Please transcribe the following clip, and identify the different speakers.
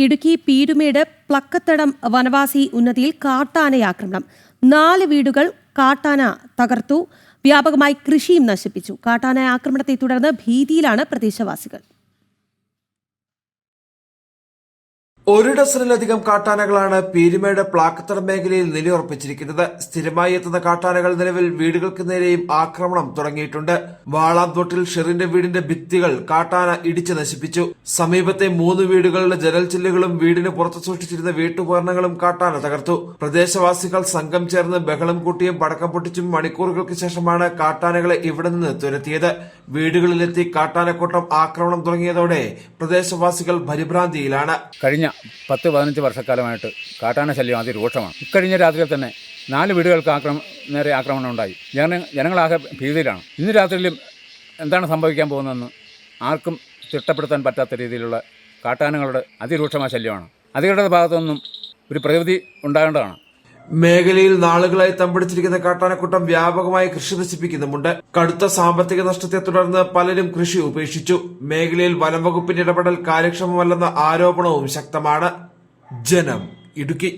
Speaker 1: ഇടുക്കി പീരുമേട് പ്ലക്കത്തടം വനവാസി ഉന്നതിയിൽ കാട്ടാനയാക്രമണം. 4 വീടുകൾ കാട്ടാന തകർത്തു. വ്യാപകമായി കൃഷിയും നശിപ്പിച്ചു. കാട്ടാന ആക്രമണത്തെ തുടർന്ന് ഭീതിയിലാണ് പ്രദേശവാസികൾ.
Speaker 2: 1 ഡസനിലധികം കാട്ടാനകളാണ് പീരുമേട് പ്ലാക്കത്തടം മേഖലയിൽ നിലയുറപ്പിച്ചിരിക്കുന്നത്. സ്ഥിരമായി എത്തുന്ന കാട്ടാനകൾ നിലവിൽ വീടുകൾക്ക് നേരെയും ആക്രമണം തുടങ്ങിയിട്ടുണ്ട്. വാളാംതോട്ടിൽ ഷെറിന്റെ വീടിന്റെ ഭിത്തികൾ കാട്ടാന ഇടിച്ചു നശിപ്പിച്ചു. സമീപത്തെ 3 വീടുകളുടെ ജനൽ ചില്ലുകളും വീടിന് പുറത്ത് സൂക്ഷിച്ചിരുന്ന വീട്ടുപകരണങ്ങളും കാട്ടാന തകർത്തു. പ്രദേശവാസികൾ സംഘം ചേർന്ന് ബഹളം കൂട്ടിയും പടക്കം പൊട്ടിച്ചും മണിക്കൂറുകൾക്ക് ശേഷമാണ് കാട്ടാനകളെ ഇവിടെ നിന്ന് തുരത്തിയത്. വീടുകളിലെത്തി കാട്ടാനക്കൂട്ടം ആക്രമണം തുടങ്ങിയതോടെ പ്രദേശവാസികൾ പരിഭ്രാന്തിയിലാണ്.
Speaker 3: കഴിഞ്ഞ 10-15 വർഷക്കാലമായിട്ട് കാട്ടാന ശല്യം അതിരൂക്ഷമാണ്. ഇക്കഴിഞ്ഞ രാത്രിയിൽ തന്നെ 4 വീടുകൾക്ക് നേരെ ആക്രമണം ഉണ്ടായി. ജനങ്ങളാകെ ഭീതിയിലാണ്. ഇന്ന് രാത്രിയിലും എന്താണ് സംഭവിക്കാൻ പോകുന്നതെന്ന് ആർക്കും തിട്ടപ്പെടുത്താൻ പറ്റാത്ത രീതിയിലുള്ള കാട്ടാനകളുടെ അതിരൂക്ഷമായ ശല്യമാണ്. അധികൃതരുടെ ഭാഗത്തുനിന്നും ഒരു പ്രതിവിധി ഉണ്ടാകേണ്ടതാണ്.
Speaker 2: മേഖലയിൽ നാളുകളായി തമ്പടിച്ചിരിക്കുന്ന കാട്ടാനക്കൂട്ടം വ്യാപകമായി കൃഷി നശിപ്പിക്കുന്നുമുണ്ട്. കടുത്ത സാമ്പത്തിക നഷ്ടത്തെ തുടർന്ന് പലരും കൃഷി ഉപേക്ഷിച്ചു. മേഖലയിൽ വനം വകുപ്പിന്റെ ഇടപെടൽ കാര്യക്ഷമമല്ലെന്ന ആരോപണവും ശക്തമാണ്. ജനം, ഇടുക്കി.